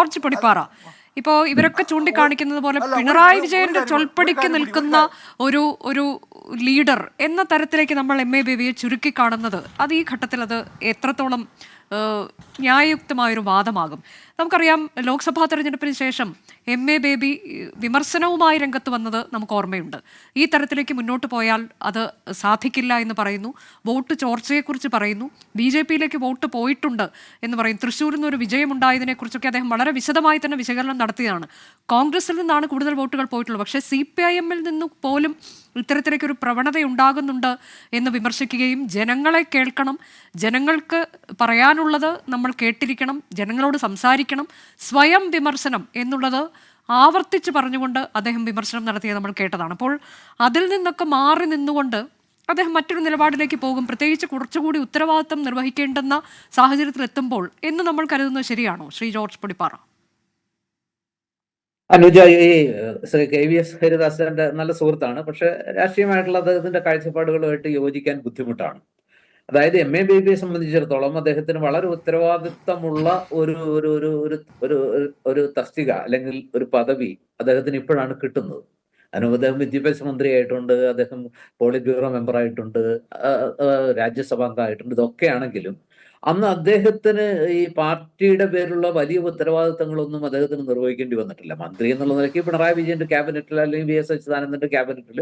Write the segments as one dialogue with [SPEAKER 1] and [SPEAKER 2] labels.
[SPEAKER 1] George Podippara, ഇപ്പോൾ ഇവരൊക്കെ ചൂണ്ടിക്കാണിക്കുന്നത് പോലെ പിണറായി വിജയന്റെ ചൊൽപ്പടിക്ക് നിൽക്കുന്ന ഒരു ഒരു ലീഡർ എന്ന തരത്തിലേക്ക് നമ്മൾ എം.എ. ബേബിയെ ചുരുക്കി കാണുന്നത് അത് ഈ ഘട്ടത്തിൽ അത് എത്രത്തോളം ന്യായയുക്തമായൊരു വാദമാകും? നമുക്കറിയാം, ലോക്സഭാ തെരഞ്ഞെടുപ്പിന് ശേഷം എം.എ. ബേബി വിമർശനവുമായി രംഗത്ത് വന്നത് നമുക്ക് ഓർമ്മയുണ്ട്. ഈ തരത്തിലേക്ക് മുന്നോട്ട് പോയാൽ അത് സാധിക്കില്ല എന്ന് പറയുന്നു. വോട്ട് ചോർച്ചയെക്കുറിച്ച് പറയുന്നു. BJP-യിലേക്ക് വോട്ട് പോയിട്ടുണ്ട് എന്ന് പറയും. തൃശ്ശൂരിൽ നിന്ന് ഒരു വിജയമുണ്ടായതിനെക്കുറിച്ചൊക്കെ അദ്ദേഹം വളരെ വിശദമായി തന്നെ വിശകലനം നടത്തിയതാണ്. കോൺഗ്രസിൽ നിന്നാണ് കൂടുതൽ വോട്ടുകൾ പോയിട്ടുള്ളത്. പക്ഷേ CPIM-ൽ നിന്ന് പോലും ഇത്തരത്തിലേക്കൊരു പ്രവണത ഉണ്ടാകുന്നുണ്ട് എന്ന് വിമർശിക്കുകയും ജനങ്ങളെ കേൾക്കണം, ജനങ്ങൾക്ക് പറയാനുള്ളത് നമ്മൾ കേട്ടിരിക്കണം, ജനങ്ങളോട് സംസാരിക്കണം, സ്വയം വിമർശനം എന്നുള്ളത് ആവർത്തിച്ച് പറഞ്ഞുകൊണ്ട് അദ്ദേഹം വിമർശനം നടത്തിയത് നമ്മൾ കേട്ടതാണ്. അപ്പോൾ അതിൽ നിന്നൊക്കെ മാറി നിന്നുകൊണ്ട് അദ്ദേഹം മറ്റൊരു നിലപാടിലേക്ക് പോകും, പ്രത്യേകിച്ച് കുറച്ചുകൂടി ഉത്തരവാദിത്തം നിർവഹിക്കേണ്ടുന്ന സാഹചര്യത്തിലെത്തുമ്പോൾ എന്ന് നമ്മൾ കരുതുന്നത് ശരിയാണോ, ശ്രീ ജോർജ് പൊടിപ്പാറ?
[SPEAKER 2] അനുജ, ഈ KVS ഹരിദാസന്റെ നല്ല സുഹൃത്താണ്. പക്ഷെ രാഷ്ട്രീയമായിട്ടുള്ള അദ്ദേഹത്തിന്റെ കാഴ്ചപ്പാടുകളുമായിട്ട് യോജിക്കാൻ ബുദ്ധിമുട്ടാണ്. അതായത് എം.എ. ബേബിയെ സംബന്ധിച്ചിടത്തോളം അദ്ദേഹത്തിന് വളരെ ഉത്തരവാദിത്തമുള്ള ഒരു ഒരു ഒരു ഒരു ഒരു ഒരു തസ്തിക അല്ലെങ്കിൽ ഒരു പദവി അദ്ദേഹത്തിന് ഇപ്പോഴാണ് കിട്ടുന്നത്. അതിനുമുമ്പ് അദ്ദേഹം വിദ്യാഭ്യാസ മന്ത്രിയായിട്ടുണ്ട്, അദ്ദേഹം പോളിറ്റ് ബ്യൂറോ മെമ്പറായിട്ടുണ്ട്, രാജ്യസഭാംഗമായിട്ടുണ്ട്. ഇതൊക്കെ ആണെങ്കിലും അന്ന് അദ്ദേഹത്തിന് ഈ പാർട്ടിയുടെ പേരിലുള്ള വലിയ ഉത്തരവാദിത്തങ്ങളൊന്നും അദ്ദേഹത്തിന് നിർവഹിക്കേണ്ടി വന്നിട്ടില്ല. മന്ത്രി എന്നുള്ള നിലയ്ക്ക് പിണറായി വിജയന്റെ ക്യാബിനറ്റിൽ അല്ലെങ്കിൽ VS അച്യുതാനന്ദന്റെ ക്യാബിനറ്റിൽ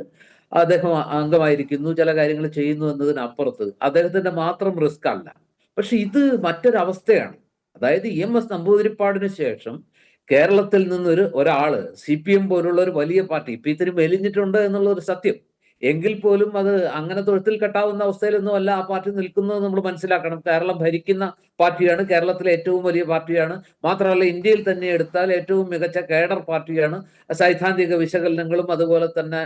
[SPEAKER 2] അദ്ദേഹം അംഗമായിരിക്കുന്നു, ചില കാര്യങ്ങൾ ചെയ്യുന്നു എന്നതിനപ്പുറത്ത് അദ്ദേഹത്തിന്റെ മാത്രം റിസ്ക് അല്ല. പക്ഷെ ഇത് മറ്റൊരവസ്ഥയാണ്. അതായത് EMS നമ്പൂതിരിപ്പാടിന് ശേഷം കേരളത്തിൽ നിന്നൊരു ഒരാള് CPM പോലുള്ള ഒരു വലിയ പാർട്ടി ഇപ്പൊ ഇത്തിരി മെലിഞ്ഞിട്ടുണ്ട് എന്നുള്ള ഒരു സത്യം, എങ്കിൽ പോലും അത് അങ്ങനെ തൊഴുത്തിൽ കെട്ടാവുന്ന അവസ്ഥയിലൊന്നും അല്ല ആ പാർട്ടി നിൽക്കുന്നത് നമ്മൾ മനസ്സിലാക്കണം. കേരളം ഭരിക്കുന്ന പാർട്ടിയാണ്, കേരളത്തിലെ ഏറ്റവും വലിയ പാർട്ടിയാണ്. മാത്രമല്ല ഇന്ത്യയിൽ തന്നെ എടുത്താൽ ഏറ്റവും മികച്ച കേഡർ പാർട്ടിയാണ്. സൈദ്ധാന്തിക വിശകലനങ്ങളും അതുപോലെ തന്നെ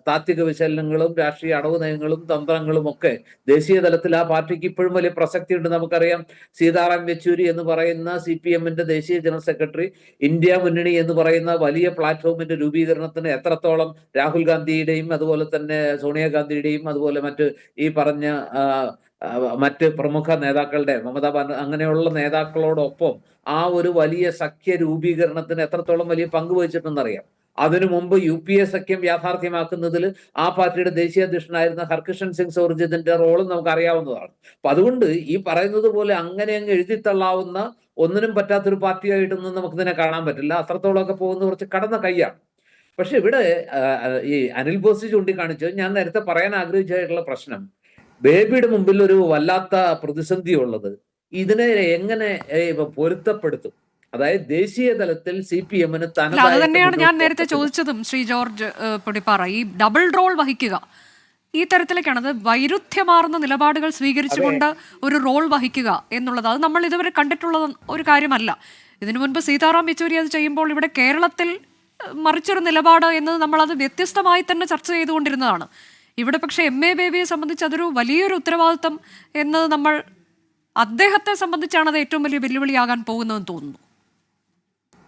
[SPEAKER 2] താത്വിക വിശകലനങ്ങളും രാഷ്ട്രീയ അടവ് നയങ്ങളും തന്ത്രങ്ങളും ഒക്കെ ദേശീയ തലത്തിൽ ആ പാർട്ടിക്ക് ഇപ്പോഴും വലിയ പ്രസക്തിയുണ്ട്. നമുക്കറിയാം, സീതാറാം യെച്ചൂരി എന്ന് പറയുന്ന CPM-ന്റെ ദേശീയ ജനറൽ സെക്രട്ടറി ഇന്ത്യ മുന്നണി എന്ന് പറയുന്ന വലിയ പ്ലാറ്റ്ഫോമിന്റെ രൂപീകരണത്തിന് എത്രത്തോളം രാഹുൽ ഗാന്ധിയുടെയും അതുപോലെ തന്നെ സോണിയാഗാന്ധിയുടെയും അതുപോലെ മറ്റ് ഈ പറഞ്ഞ മറ്റ് പ്രമുഖ നേതാക്കളുടെ മമതാ ബാനർജി അങ്ങനെയുള്ള നേതാക്കളോടൊപ്പം ആ ഒരു വലിയ സഖ്യ രൂപീകരണത്തിന് എത്രത്തോളം വലിയ പങ്ക് വഹിച്ചിട്ടുണ്ടെന്നറിയാം. അതിനു മുമ്പ് UPA സഖ്യം യാഥാർത്ഥ്യമാക്കുന്നതിൽ ആ പാർട്ടിയുടെ ദേശീയ അധ്യക്ഷനായിരുന്ന ഹർകിഷൻ സിംഗ് സോർജിത്തിന്റെ റോളും നമുക്ക് അറിയാവുന്നതാണ്. അപ്പൊ അതുകൊണ്ട് ഈ പറയുന്നത് പോലെ അങ്ങനെ അങ്ങ് എഴുതിത്തള്ളാവുന്ന ഒന്നിനും പറ്റാത്തൊരു പാർട്ടിയായിട്ടൊന്നും നമുക്കിതിനെ കാണാൻ പറ്റില്ല. അത്രത്തോളമൊക്കെ പോകുന്ന കുറച്ച് കടന്ന കൈയാണ്. പക്ഷെ ഇവിടെ ഈ അനിൽ ബോസ് ചൂണ്ടിക്കാണിച്ചത് ഞാൻ നേരത്തെ പറയാൻ ആഗ്രഹിച്ചായിട്ടുള്ള പ്രശ്നം, ബേബിയുടെ മുമ്പിൽ ഒരു വല്ലാത്ത പ്രതിസന്ധി ഉള്ളത് ഇതിനെ എങ്ങനെ പൊരുത്തപ്പെടുത്തും. അതായത് ദേശീയ തലത്തിൽ CPM-ന്
[SPEAKER 1] അത് തന്നെയാണ് ഞാൻ നേരത്തെ ചോദിച്ചതും ശ്രീ ജോർജ് പൊടിപ്പാറ. ഈ ഡബിൾ റോൾ വഹിക്കുക ഈ തരത്തിലേക്കാണ്, അത് വൈരുദ്ധ്യമാർന്ന നിലപാടുകൾ സ്വീകരിച്ചുകൊണ്ട് ഒരു റോൾ വഹിക്കുക എന്നുള്ളത് അത് നമ്മൾ ഇതുവരെ കണ്ടിട്ടുള്ള ഒരു കാര്യമല്ല. ഇതിനു മുൻപ് സീതാറാം യെച്ചൂരി അത് ചെയ്യുമ്പോൾ ഇവിടെ കേരളത്തിൽ മറിച്ചൊരു നിലപാട് എന്നത് നമ്മളത് വ്യത്യസ്തമായി തന്നെ ചർച്ച ചെയ്തുകൊണ്ടിരുന്നതാണ്. ഇവിടെ പക്ഷേ എം.എ. ബേബിയെ സംബന്ധിച്ച് അതൊരു വലിയൊരു ഉത്തരവാദിത്തം എന്നത് നമ്മൾ അദ്ദേഹത്തെ സംബന്ധിച്ചാണ് അത് ഏറ്റവും വലിയ വെല്ലുവിളിയാകാൻ പോകുന്നതെന്ന് തോന്നുന്നു.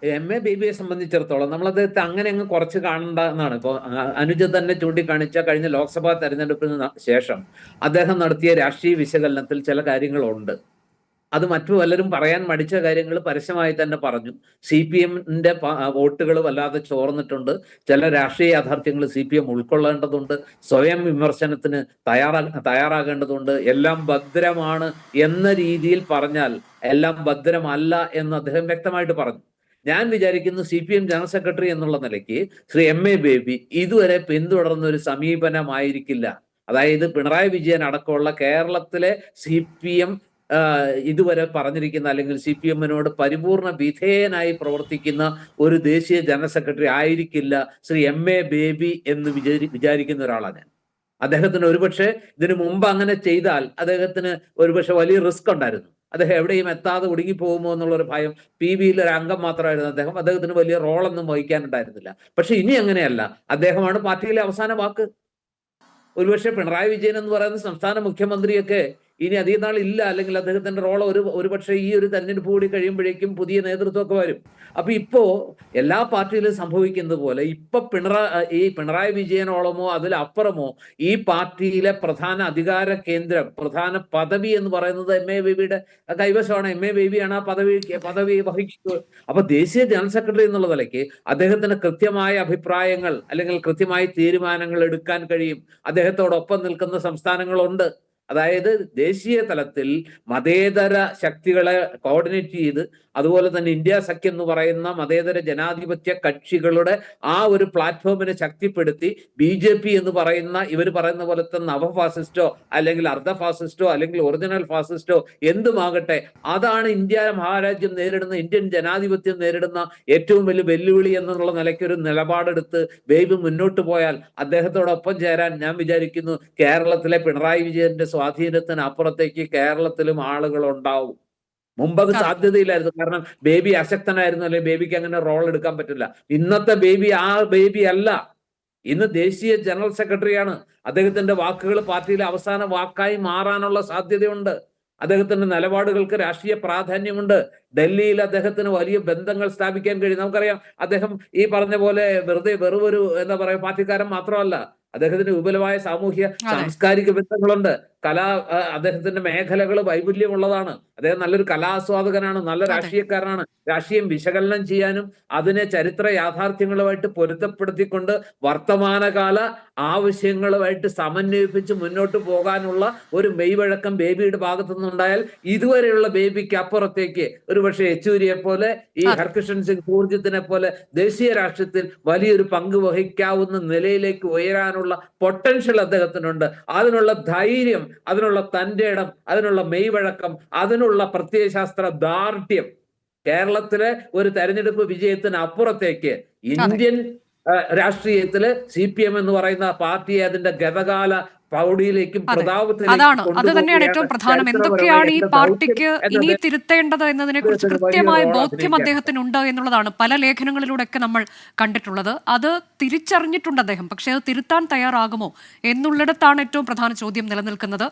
[SPEAKER 2] എം.എ. ബേബിയെ സംബന്ധിച്ചിടത്തോളം നമ്മൾ അദ്ദേഹത്തെ അങ്ങനെ അങ്ങ് കുറച്ച് കാണണ്ട എന്നാണ്. ഇപ്പോൾ അനുജ തന്നെ ചൂണ്ടിക്കാണിച്ച കഴിഞ്ഞ ലോക്സഭാ തെരഞ്ഞെടുപ്പിന് ശേഷം അദ്ദേഹം നടത്തിയ രാഷ്ട്രീയ വിശകലനത്തിൽ ചില കാര്യങ്ങളുണ്ട്. അത് മറ്റു പലരും പറയാൻ മടിച്ച കാര്യങ്ങൾ പരസ്യമായി തന്നെ പറഞ്ഞു. CPM-ന്റെ വോട്ടുകൾ വല്ലാതെ ചോർന്നിട്ടുണ്ട്, ചില രാഷ്ട്രീയ യാഥാർത്ഥ്യങ്ങൾ CPM ഉൾക്കൊള്ളേണ്ടതുണ്ട്, സ്വയം വിമർശനത്തിന് തയ്യാറാകേണ്ടതുണ്ട്, എല്ലാം ഭദ്രമാണ് എന്ന രീതിയിൽ പറഞ്ഞാൽ എല്ലാം ഭദ്രമല്ല എന്ന് അദ്ദേഹം വ്യക്തമായിട്ട് പറഞ്ഞു. ഞാൻ വിചാരിക്കുന്നു CPM ജനറൽ സെക്രട്ടറി എന്നുള്ള നിലയ്ക്ക് ശ്രീ എം.എ. ബേബി ഇതുവരെ പിന്തുടർന്ന ഒരു സമീപനമായിരിക്കില്ല. അതായത് പിണറായി വിജയൻ അടക്കമുള്ള കേരളത്തിലെ CPM ഇതുവരെ പറഞ്ഞിരിക്കുന്ന അല്ലെങ്കിൽ CPM-നോട് പരിപൂർണ വിധേയനായി പ്രവർത്തിക്കുന്ന ഒരു ദേശീയ ജനറൽ സെക്രട്ടറി ആയിരിക്കില്ല ശ്രീ എം.എ. ബേബി എന്ന് വിചാരിക്കുന്ന ഒരാളാണ് ഞാൻ. അദ്ദേഹത്തിന് ഒരുപക്ഷെ ഇതിനു മുമ്പ് അങ്ങനെ ചെയ്താൽ അദ്ദേഹത്തിന് ഒരുപക്ഷെ വലിയ റിസ്ക് ഉണ്ടായിരുന്നു. അദ്ദേഹം എവിടെയും എത്താതെ ഒടുങ്ങിപ്പോകുമോ എന്നുള്ളൊരു ഭയം. PB-യിൽ ഒരു അംഗം മാത്രമായിരുന്നു അദ്ദേഹം. അദ്ദേഹത്തിന് വലിയ റോളൊന്നും വഹിക്കാനുണ്ടായിരുന്നില്ല. പക്ഷെ ഇനി അങ്ങനെയല്ല, അദ്ദേഹമാണ് പാർട്ടിയിലെ അവസാന വാക്ക്. ഒരുപക്ഷെ പിണറായി വിജയൻ എന്ന് പറയുന്ന സംസ്ഥാന മുഖ്യമന്ത്രിയൊക്കെ ഇനി അധികം നാൾ ഇല്ല, അല്ലെങ്കിൽ അദ്ദേഹത്തിന്റെ റോൾ ഒരു പക്ഷേ ഈ ഒരു തെരഞ്ഞെടുപ്പ് കൂടി കഴിയുമ്പോഴേക്കും പുതിയ നേതൃത്വമൊക്കെ വരും. അപ്പൊ ഇപ്പോ എല്ലാ പാർട്ടിയിലും സംഭവിക്കുന്നത് പോലെ ഇപ്പൊ ഈ പിണറായി വിജയനോളമോ അതിലപ്പുറമോ ഈ പാർട്ടിയിലെ പ്രധാന അധികാര കേന്ദ്രം, പ്രധാന പദവി എന്ന് പറയുന്നത് എം.എ. ബേബിയുടെ കൈവശമാണ്. എം.എ. ബേബിയാണ് ആ പദവി വഹിക്കുന്നത്. അപ്പൊ ദേശീയ ജനറൽ സെക്രട്ടറി എന്നുള്ള നിലയ്ക്ക് അദ്ദേഹത്തിന് കൃത്യമായ അഭിപ്രായങ്ങൾ അല്ലെങ്കിൽ കൃത്യമായ തീരുമാനങ്ങൾ എടുക്കാൻ കഴിയും. അദ്ദേഹത്തോടൊപ്പം നിൽക്കുന്ന സംസ്ഥാനങ്ങളുണ്ട്. അതായത് ദേശീയ തലത്തിൽ മതേതര ശക്തികളെ കോർഡിനേറ്റ് ചെയ്ത്, അതുപോലെ തന്നെ ഇന്ത്യ സഖ്യം എന്ന് പറയുന്ന മതേതര ജനാധിപത്യ കക്ഷികളുടെ ആ ഒരു പ്ലാറ്റ്ഫോമിനെ ശക്തിപ്പെടുത്തി BJP എന്ന് പറയുന്ന ഇവർ പറയുന്ന പോലത്തെ നവ ഫാസിസ്റ്റോ അല്ലെങ്കിൽ അർദ്ധ ഫാസിസ്റ്റോ അല്ലെങ്കിൽ ഒറിജിനൽ ഫാസിസ്റ്റോ എന്തുമാകട്ടെ, അതാണ് ഇന്ത്യ മഹാരാജ്യം നേരിടുന്ന, ഇന്ത്യൻ ജനാധിപത്യം നേരിടുന്ന ഏറ്റവും വലിയ വെല്ലുവിളി എന്നുള്ള നിലയ്ക്ക് ഒരു നിലപാടെടുത്ത് ബേബി മുന്നോട്ട് പോയാൽ അദ്ദേഹത്തോടൊപ്പം ചേരാൻ ഞാൻ വിചാരിക്കുന്നു കേരളത്തിലെ പിണറായി വിജയന്റെ സ്വാധീനത്തിന് അപ്പുറത്തേക്ക് കേരളത്തിലും ആളുകൾ ഉണ്ടാവും. മുമ്പത് സാധ്യതയില്ലായിരുന്നു. കാരണം ബേബി അശക്തനായിരുന്നു, അല്ലെങ്കിൽ ബേബിക്ക് അങ്ങനെ റോൾ എടുക്കാൻ പറ്റില്ല. ഇന്നത്തെ ബേബി ആ ബേബി അല്ല. ഇന്ന് ദേശീയ ജനറൽ സെക്രട്ടറിയാണ്. അദ്ദേഹത്തിന്റെ വാക്കുകൾ പാർട്ടിയിലെ അവസാന വാക്കായി മാറാനുള്ള സാധ്യതയുണ്ട്. അദ്ദേഹത്തിന്റെ നിലപാടുകൾക്ക് രാഷ്ട്രീയ പ്രാധാന്യമുണ്ട്. ഡൽഹിയിൽ അദ്ദേഹത്തിന് വലിയ ബന്ധങ്ങൾ സ്ഥാപിക്കാൻ കഴിയും. നമുക്കറിയാം, അദ്ദേഹം ഈ പറഞ്ഞ പോലെ വെറുമൊരു എന്താ പറയാ പാർട്ടിക്കാരൻ മാത്രമല്ല, അദ്ദേഹത്തിന് വിപുലമായ സാമൂഹ്യ സാംസ്കാരിക ബന്ധങ്ങളുണ്ട്. അദ്ദേഹത്തിന്റെ മേഖലകൾ വൈപുല്യമുള്ളതാണ്. അദ്ദേഹം നല്ലൊരു കലാസ്വാദകനാണ്, നല്ല രാഷ്ട്രീയക്കാരനാണ്. രാഷ്ട്രീയം വിശകലനം ചെയ്യാനും അതിനെ ചരിത്ര യാഥാർത്ഥ്യങ്ങളുമായിട്ട് പൊരുത്തപ്പെടുത്തിക്കൊണ്ട് വർത്തമാനകാല ആവശ്യങ്ങളുമായിട്ട് സമന്വയിപ്പിച്ച് മുന്നോട്ട് പോകാനുള്ള ഒരു മെയ്വഴക്കം ബേബിയുടെ ഭാഗത്തു നിന്നുണ്ടായാൽ ഇതുവരെയുള്ള ബേബിക്ക് അപ്പുറത്തേക്ക് ഒരുപക്ഷെ യെച്ചൂരിയെ പോലെ, ഈ ഹർകിഷൻ സിംഗ് ഊർജിത്തിനെ പോലെ ദേശീയ രാഷ്ട്രീയത്തിൽ വലിയൊരു പങ്ക് വഹിക്കാവുന്ന നിലയിലേക്ക് ഉയരാനുള്ള പൊട്ടൻഷ്യൽ അദ്ദേഹത്തിനുണ്ട്. അതിനുള്ള ധൈര്യം, അതിനുള്ള തന്റെ ഇടം, അതിനുള്ള മെയ്വഴക്കം, അതിനുള്ള പ്രത്യയശാസ്ത്ര ദാർഢ്യം കേരളത്തിലെ ഒരു തെരഞ്ഞെടുപ്പ് വിജയത്തിന് അപ്പുറത്തേക്ക് ഇന്ത്യൻ രാഷ്ട്രീയത്തില് CPM എന്ന് പറയുന്ന പാർട്ടിയെ അതിന്റെ ഗതകാല പ്രൗഢിയിലേക്കും
[SPEAKER 1] അതാണ്, അത് തന്നെയാണ് ഏറ്റവും പ്രധാനം. എന്തൊക്കെയാണ് ഈ പാർട്ടിക്ക് ഇനി തിരുത്തേണ്ടത് എന്നതിനെ കുറിച്ച് കൃത്യമായ ബോധ്യം അദ്ദേഹത്തിനുണ്ട് എന്നുള്ളതാണ് പല ലേഖനങ്ങളിലൂടെയൊക്കെ നമ്മൾ കണ്ടിട്ടുള്ളത്. അത് തിരിച്ചറിഞ്ഞിട്ടുണ്ട് അദ്ദേഹം. പക്ഷെ അത് തിരുത്താൻ തയ്യാറാകുമോ എന്നുള്ളിടത്താണ് ഏറ്റവും പ്രധാന ചോദ്യം നിലനിൽക്കുന്നത്.